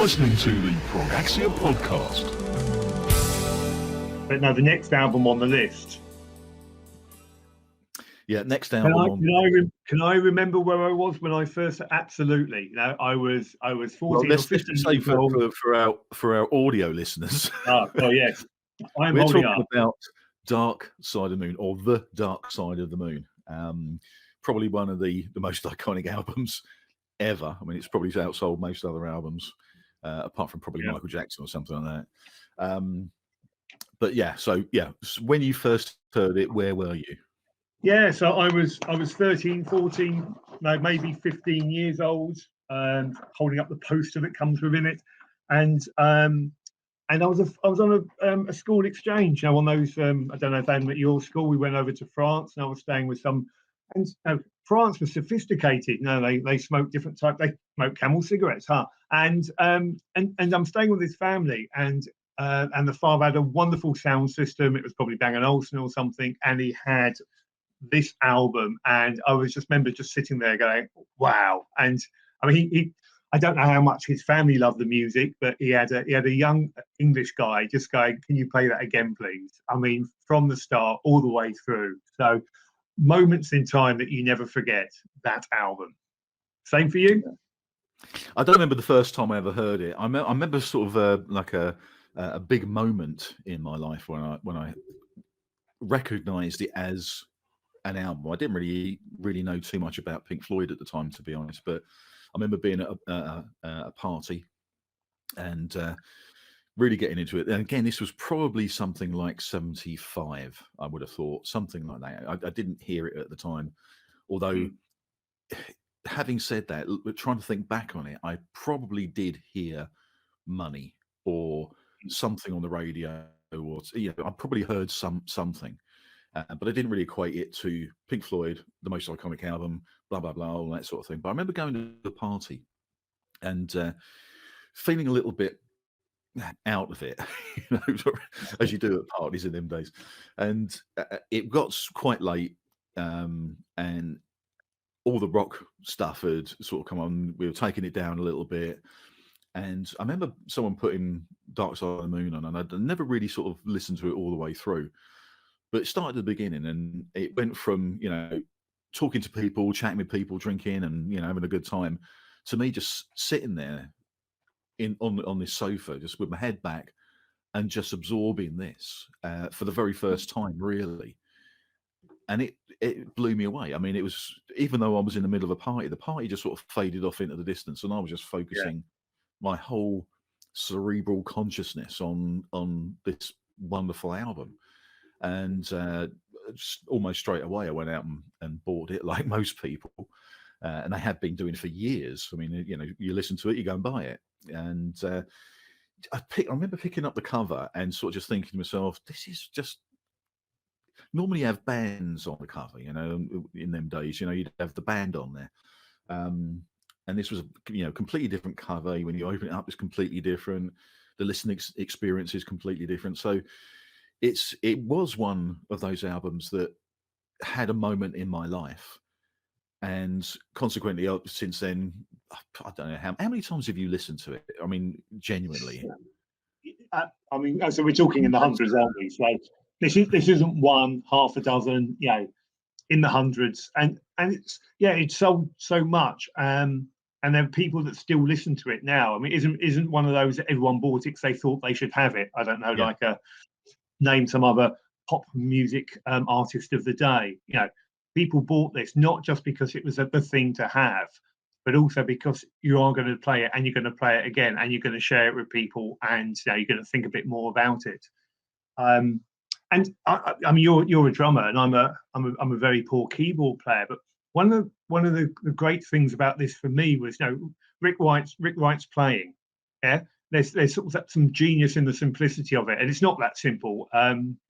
listening to the ProgAxia podcast. But no, the next album on the list. Yeah, next album. Can I remember where I was when I first? Absolutely. No, I was 14 or 15 years old. For our audio listeners. Oh yes, I'm We're holding talking up. about Dark Side of the Moon, or The Dark Side of the Moon. Probably one of the most iconic albums ever. I mean, it's probably outsold most other albums, apart from probably Michael Jackson or something like that. But yeah, so when you first heard it, where were you? Yeah, so I was 13, 14, no, maybe 15 years old, holding up the poster that comes within it, and I was on a school exchange. You know, on those I don't know if they were at your school. We went over to France, and I was staying with some. And France was sophisticated. You know, they smoked different types. They smoked Camel cigarettes, huh? And I'm staying with this family, and the father had a wonderful sound system. It was probably Bang & Olufsen or something, and he had this album, and I was remember sitting there going, wow. And I mean, I don't know how much his family loved the music, but he had a young English guy just going, can you play that again, please? I mean, from the start all the way through. So moments in time that you never forget, that album. Same for you? I don't remember the first time I ever heard it. I remember sort of like a big moment in my life when I recognized it as an album. I didn't really know too much about Pink Floyd at the time, to be honest, but I remember being at a party and really getting into it. And again, this was probably something like 75, I would have thought, something like that. I didn't hear it at the time, although having said that, trying to think back on it, I probably did hear Money or something on the radio, or I probably heard something. But I didn't really equate it to Pink Floyd, the most iconic album, blah, blah, blah, all that sort of thing. But I remember going to the party and feeling a little bit out of it, as you do at parties in them days. And it got quite late, and all the rock stuff had sort of come on. We were taking it down a little bit. And I remember someone putting Dark Side of the Moon on, and I'd never really sort of listened to it all the way through. But it started at the beginning, and it went from, talking to people, chatting with people, drinking, and, having a good time, to me just sitting there on this sofa, just with my head back and just absorbing this for the very first time, really. And it blew me away. I mean, it was, even though I was in the middle of the party just sort of faded off into the distance, and I was just focusing my whole cerebral consciousness on this wonderful album. And just almost straight away, I went out and bought it, like most people, and I have been doing it for years. I mean, you listen to it, you go and buy it, and I remember picking up the cover and sort of just thinking to myself, this is just. Normally, you have bands on the cover, in them days, you'd have the band on there, and this was a completely different cover. When you open it up, it's completely different. The listening experience is completely different. So. It was one of those albums that had a moment in my life, and consequently, since then, I don't know how many times have you listened to it? I mean, genuinely. I mean, so we're talking in the hundreds, aren't we? So this isn't one, half a dozen, in the hundreds, and it's sold so much, and there are people that still listen to it now. I mean, isn't one of those that everyone bought it because they thought they should have it? I don't know, like name some other pop music artist of the day. People bought this not just because it was a thing to have, but also because you are going to play it, and you're going to play it again, and you're going to share it with people, and you're going to think a bit more about it. And I mean, you're a drummer, and I'm a very poor keyboard player. But one of the great things about this for me was, Rick Wright's playing. Yeah. There's sort of some genius in the simplicity of it, and it's not that simple.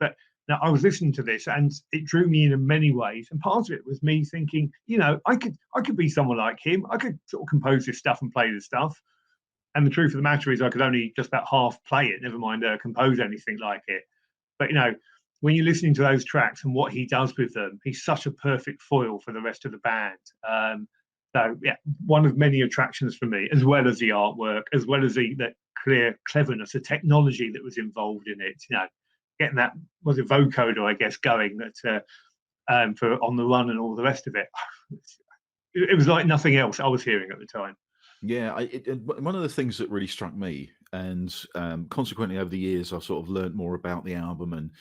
But now I was listening to this, and it drew me in many ways. And part of it was me thinking, I could be someone like him. I could sort of compose this stuff and play this stuff. And the truth of the matter is, I could only just about half play it, never mind compose anything like it. But when you're listening to those tracks and what he does with them, he's such a perfect foil for the rest of the band. So yeah, one of many attractions for me, as well as the artwork, as well as the clear cleverness, the technology that was involved in it. Getting that, was it vocoder, I guess, going that for On the Run and all the rest of it. It was like nothing else I was hearing at the time. Yeah, one of the things that really struck me, and consequently over the years, I've sort of learned more about the album. And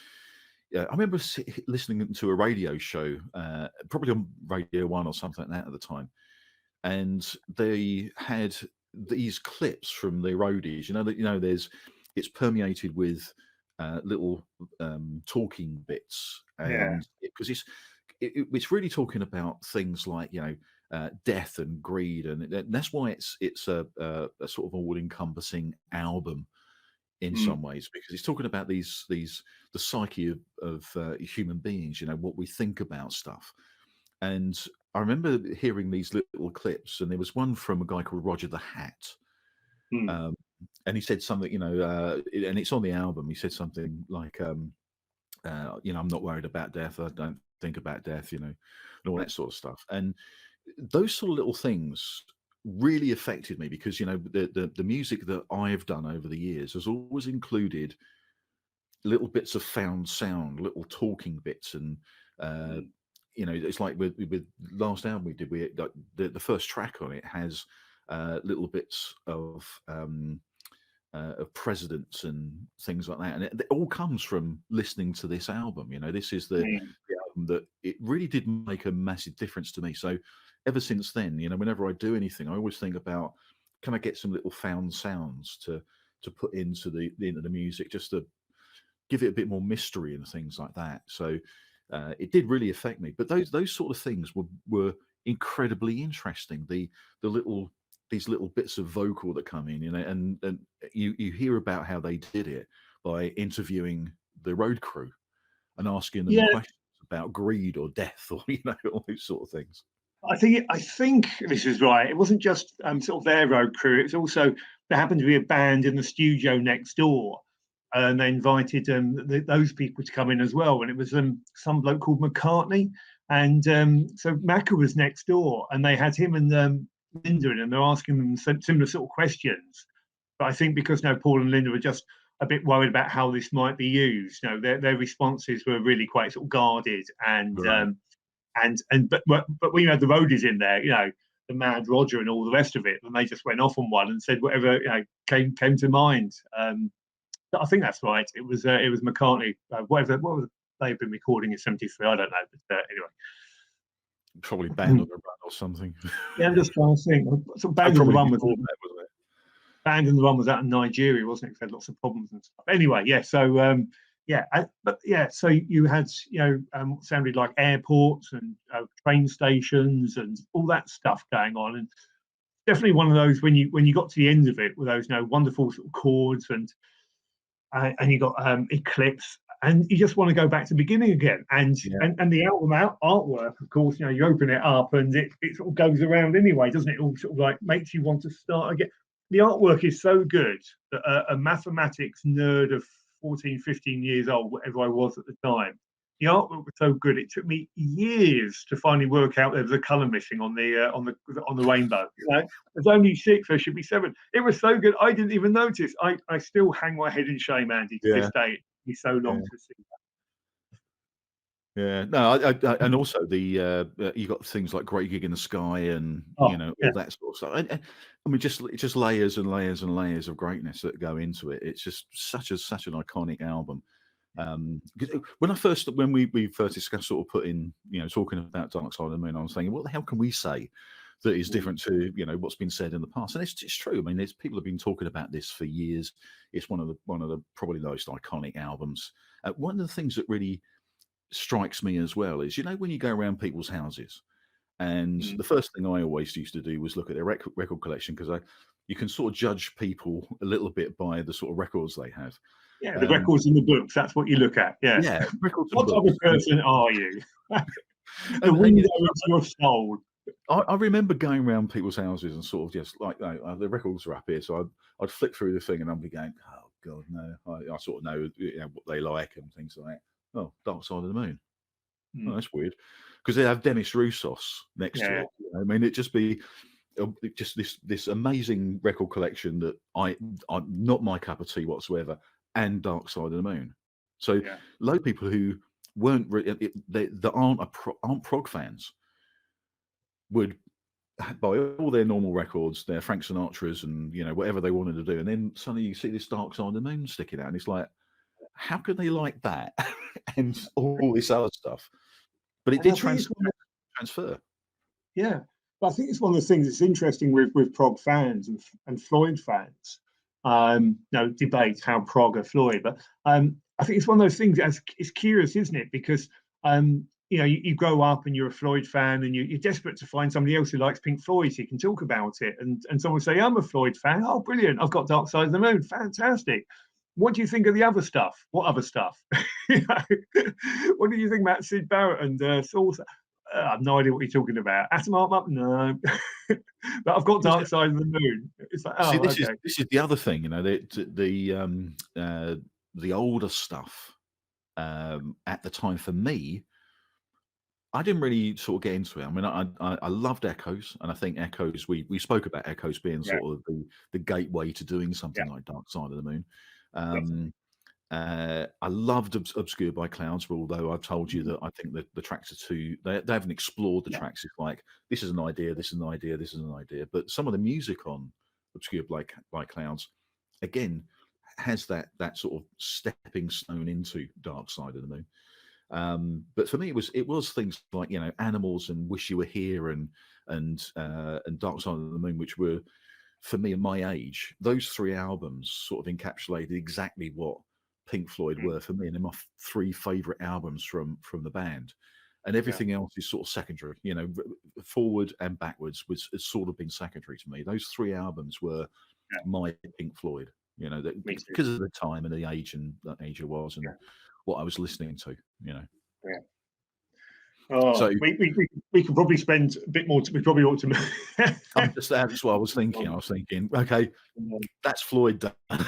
I remember listening to a radio show, probably on Radio 1 or something like that at the time, and they had these clips from the roadies. It's permeated with little talking bits, and because it's really talking about things like death and greed, and that's why it's a sort of all-encompassing album in some ways, because it's talking about the psyche of human beings, what we think about stuff. And I remember hearing these little clips, and there was one from a guy called Roger the Hat. And he said something, and it's on the album. He said something like, I'm not worried about death. I don't think about death, and all that sort of stuff. And those sort of little things really affected me, because, the music that I've done over the years has always included little bits of found sound, little talking bits. And, it's like with last album we did, the first track on it has little bits of presidents and things like that, and it all comes from listening to this album. This is the album that it really did make a massive difference to me. So ever since then, whenever I do anything, I always think about, can I get some little found sounds to put into the music, just to give it a bit more mystery and things like that. So it did really affect me. But those sort of things were incredibly interesting. These little bits of vocal that come in, and you hear about how they did it by interviewing the road crew and asking them questions about greed or death, or all those sort of things. I think this is right. It wasn't just sort of their road crew. It's also, there happened to be a band in the studio next door, and they invited those people to come in as well. And it was some bloke called McCartney, and so Macca was next door, and they had him and Linda in, and they're asking them similar sort of questions. But I think because now Paul and Linda were just a bit worried about how this might be used, their responses were really quite sort of guarded, and Right. but we had the roadies in there, the Mad Roger and all the rest of it, and they just went off on one and said whatever came to mind. I think that's right. It was McCartney. What was they've been recording in '73? I don't know, but anyway. Probably Band on the Run or something. Yeah, I'm just trying to think. So Band on the Run was out in Nigeria, wasn't it? It had lots of problems and stuff. Anyway, yeah. So so you had sounded like airports and train stations and all that stuff going on, and definitely one of those when you got to the end of it with those wonderful sort of chords, and you got Eclipse, and you just want to go back to the beginning again. And the album artwork, of course, you open it up and it sort of goes around anyway, doesn't it? It all sort of like makes you want to start again. The artwork is so good that a mathematics nerd of 14, 15 years old, whatever I was at the time, the artwork was so good. It took me years to finally work out there was a colour missing on the rainbow. There's only 6, there should be 7. It was so good, I didn't even notice. I still hang my head in shame, Andy, to this day. It took me so long to see that. Yeah, no, and also you got things like Great Gig in the Sky, and all that sort of stuff. And I mean, just layers and layers and layers of greatness that go into it. It's just such an iconic album. When we first discussed sort of putting, talking about Dark Side of the Moon, I was thinking, what the hell can we say that is different to what's been said in the past? And it's true. I mean, people have been talking about this for years. It's one of the probably the most iconic albums. One of the things that really strikes me as well is, when you go around people's houses, and the first thing I always used to do was look at their record collection, because you can sort of judge people a little bit by the sort of records they have. Yeah, the records in the books, that's what you look at. Yeah, records. What type of person are you? The window of your soul. I remember going around people's houses and sort of just like, the records are up here, so I'd flick through the thing and I'd be going, oh God, no. I sort of know what they like and things like that. Oh, Dark Side of the Moon. Oh, that's weird. because they have Demis Roussos next to Yeah. it. I mean, it'd just be just this amazing record collection that I'm not my cup of tea whatsoever, and Dark Side of the Moon. So Yeah. a lot of people who weren't that aren't prog fans would buy all their normal records, their Frank Sinatra's, and whatever they wanted to do, and then suddenly you see this Dark Side of the Moon sticking out, and it's like, how could they like that and all this other stuff? But it did transfer. Yeah, but I think it's one of the things that's interesting with prog fans and Floyd fans. Debate how prog or Floyd, but I think it's one of those things. It's curious, isn't it? Because you grow up and you're a Floyd fan, and you're desperate to find somebody else who likes Pink Floyd so you can talk about it. And someone will say, I'm a Floyd fan. Oh, brilliant! I've got Dark Side of the Moon. Fantastic. What do you think of the other stuff? What other stuff? What do you think about Syd Barrett and Saucer? I have no idea what you're talking about. Atom Art Up? No. But I've got Dark Side of the Moon. It's like, oh, this is the other thing, the older stuff at the time for me, I didn't really sort of get into it. I mean, I loved Echoes, and I think Echoes, we spoke about Echoes being sort of the gateway to doing something like Dark Side of the Moon. I loved Obscured by Clouds, although I've told you that I think that the tracks are too, they haven't explored the tracks. It's like, this is an idea, this is an idea, this is an idea. But some of the music on Obscured by Clouds, again, has that sort of stepping stone into Dark Side of the Moon. But for me, it was things like Animals and Wish You Were Here and Dark Side of the Moon, which were, for me and my age, those three albums sort of encapsulated exactly what Pink Floyd were for me, and they're my three favourite albums from the band. And everything else is sort of secondary. Forward and backwards has sort of been secondary to me. Those three albums were my Pink Floyd. Because of the time and the age and that age I was and what I was listening to. Yeah. Oh, so we could probably spend a bit more. We probably ought to. That's what I was thinking. Okay, that's Floyd done.